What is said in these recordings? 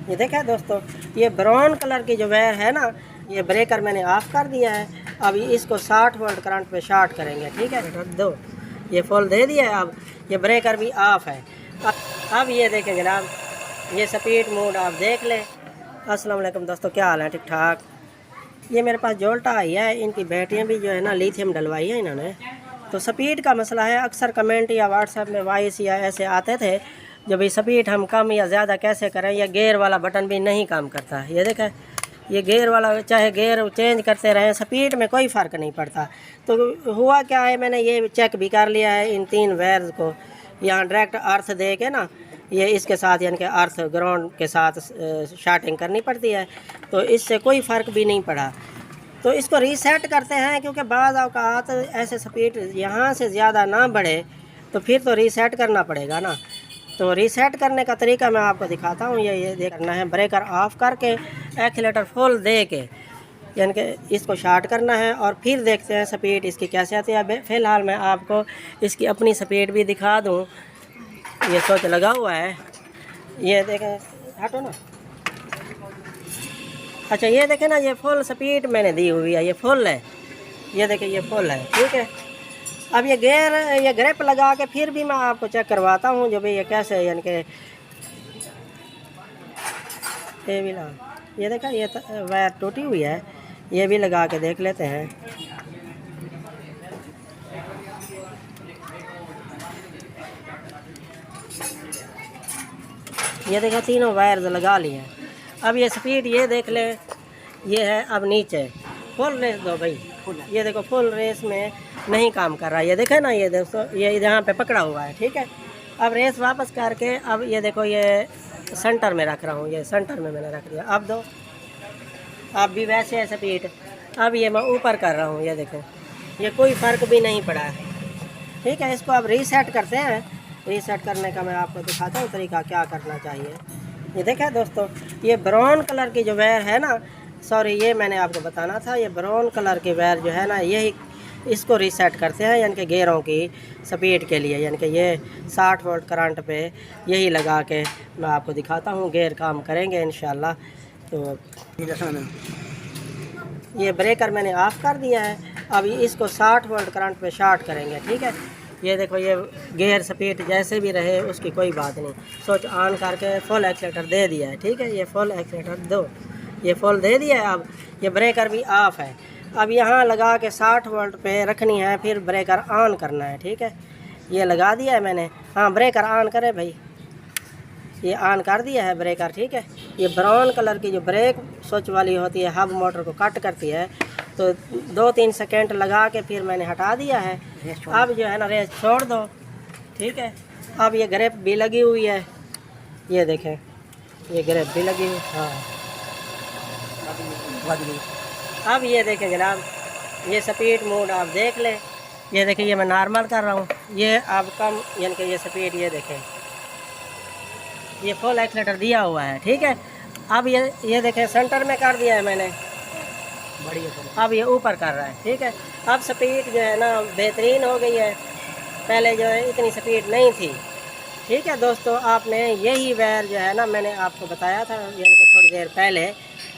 ये देखा है दोस्तों, ये ब्राउन कलर की जो वायर है ना, ये ब्रेकर मैंने ऑफ कर दिया है। अब इसको 60 वोल्ट करंट पे शॉर्ट करेंगे। ठीक है, दो ये फुल दे दिया है। अब ये ब्रेकर भी ऑफ है। अब ये देखें जनाब, ये स्पीड मोड आप देख लें। अस्सलाम वालेकुम दोस्तों, क्या हाल है? ठीक ठाक। ये मेरे पास जोल्टा आई है, इनकी बैटरियाँ भी जो है ना लिथियम डलवाई है इन्होंने। तो स्पीड का मसला है, अक्सर कमेंट या व्हाट्सएप में वॉइस या ऐसे आते थे जो भाई स्पीड हम कम या ज़्यादा कैसे करें, या गेयर वाला बटन भी नहीं काम करता। ये देखें, ये गेयर वाला चाहे गेयर चेंज करते रहें, स्पीड में कोई फ़र्क नहीं पड़ता। तो हुआ क्या है, मैंने ये चेक भी कर लिया है। इन 3 वायर्स को यहाँ डायरेक्ट अर्थ दे के ना, ये इसके साथ यानी कि अर्थ ग्राउंड के साथ शार्टिंग करनी पड़ती है। तो इससे कोई फ़र्क भी नहीं पड़ा। तो इसको रीसेट करते हैं, क्योंकि बाज़ औक़ात ऐसे स्पीड यहाँ से ज़्यादा ना बढ़े तो फिर तो रीसेट करना पड़ेगा ना। तो रीसेट करने का तरीका मैं आपको दिखाता हूँ। ये करना है, ब्रेकर ऑफ करके एक्सीलेटर फुल दे के यानी कि इसको शार्ट करना है, और फिर देखते हैं स्पीड इसकी कैसे आती है। फ़िलहाल मैं आपको इसकी अपनी स्पीड भी दिखा दूँ। ये स्विच लगा हुआ है, ये देखें, हटो ना। अच्छा, ये देखें ना, ये फुल स्पीड मैंने दी हुई है, ये फुल है। ये देखें, ये फुल है। ठीक है, अब ये गेयर, ये ग्रिप लगा के फिर भी मैं आपको चेक करवाता हूँ जो भाई ये कैसे यानी कि ये भी लगा। ये देखा, ये वायर टूटी हुई है, ये भी लगा के देख लेते हैं। ये देखा, तीनों वायर्स लगा लिए हैं। अब ये स्पीड ये देख ले, ये है अब नीचे। फुल रेस दो भाई, ये देखो फुल रेस में नहीं काम कर रहा। ये देखे ना, ये दोस्तों, ये यहाँ पे पकड़ा हुआ है। ठीक है, अब रेस वापस करके अब ये देखो, ये सेंटर में रख रहा हूँ, ये सेंटर में मैंने रख दिया। अब दो, अब भी वैसे है स्पीड। अब ये मैं ऊपर कर रहा हूँ, ये देखें, ये कोई फ़र्क भी नहीं पड़ा है। ठीक है, इसको अब रीसेट करते हैं। रीसेट करने का मैं आपको दिखाता हूँ तरीका क्या करना चाहिए। ये देखा दोस्तों, ये ब्राउन कलर की जो वायर है ना, सॉरी ये मैंने आपको बताना था, ये ब्राउन कलर की वायर जो है ना, यही इसको रीसेट करते हैं यानी कि गेयरों की स्पीड के लिए। यानी कि ये 60 वोल्ट करंट पे यही लगा के मैं आपको दिखाता हूँ, गेयर काम करेंगे इंशाल्लाह। तो ये ब्रेकर मैंने ऑफ़ कर दिया है। अब इसको 60 वोल्ट करंट पे शॉर्ट करेंगे। ठीक है, ये देखो, ये गेयर स्पीड जैसे भी रहे उसकी कोई बात नहीं। स्विच ऑन करके फुल एक्सीलेटर दे दिया है। ठीक है, ये फुल एक्सीलेटर दो, ये फुल दे दिया है। अब ये ब्रेकर भी ऑफ है। अब यहाँ लगा के 60 वोल्ट पे रखनी है, फिर ब्रेकर ऑन करना है। ठीक है, ये लगा दिया है मैंने। हाँ, ब्रेकर ऑन करे भाई, ये ऑन कर दिया है ब्रेकर। ठीक है, ये ब्राउन कलर की जो ब्रेक स्विच वाली होती है, हब मोटर को कट करती है, तो 2-3 सेकेंड लगा के फिर मैंने हटा दिया है। अब जो है ना, रेस छोड़ दो। ठीक है, अब ये ग्रिप भी लगी हुई है, ये देखें, ये ग्रिप भी लगी हुई। हाँ, अब ये देखें जनाब, ये स्पीड मोड आप देख लें। ये देखें, ये मैं नॉर्मल कर रहा हूँ, ये अब कम यानी कि ये स्पीड, ये देखें, ये फुल एक्सीलेटर दिया हुआ है। ठीक है, अब ये देखें, सेंटर में कर दिया है मैंने, बढ़िया। अब ये ऊपर कर रहा है। ठीक है, अब स्पीड जो है ना बेहतरीन हो गई है, पहले जो है इतनी स्पीड नहीं थी। ठीक है दोस्तों, आपने यही वायर जो है ना, मैंने आपको बताया था यानी कि थोड़ी देर पहले,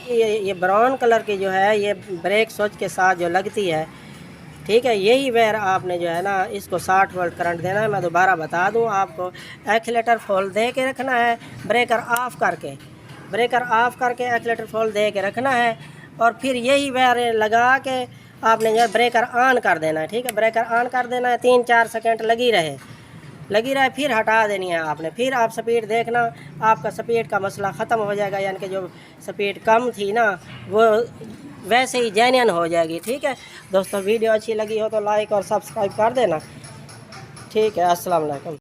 ये ब्राउन कलर की जो है, ये ब्रेक स्विच के साथ जो लगती है। ठीक है, यही वायर आपने जो है ना, इसको 60 वोल्ट करंट देना है। मैं दोबारा बता दूं आपको, एक्सीलेटर फुल दे के रखना है, ब्रेकर ऑफ करके एक्सीलेटर फुल दे के रखना है, और फिर यही वायर लगा के आपने जो है ब्रेकर ऑन कर देना है। ठीक है, ब्रेकर ऑन कर देना है, 3-4 सेकेंड लगी रहे, फिर हटा देनी है आपने। फिर आप स्पीड देखना, आपका स्पीड का मसला ख़त्म हो जाएगा। यानी कि जो स्पीड कम थी ना, वो वैसे ही जेन्युइन हो जाएगी। ठीक है दोस्तों, वीडियो अच्छी लगी हो तो लाइक और सब्सक्राइब कर देना। ठीक है, अस्सलाम वालेकुम।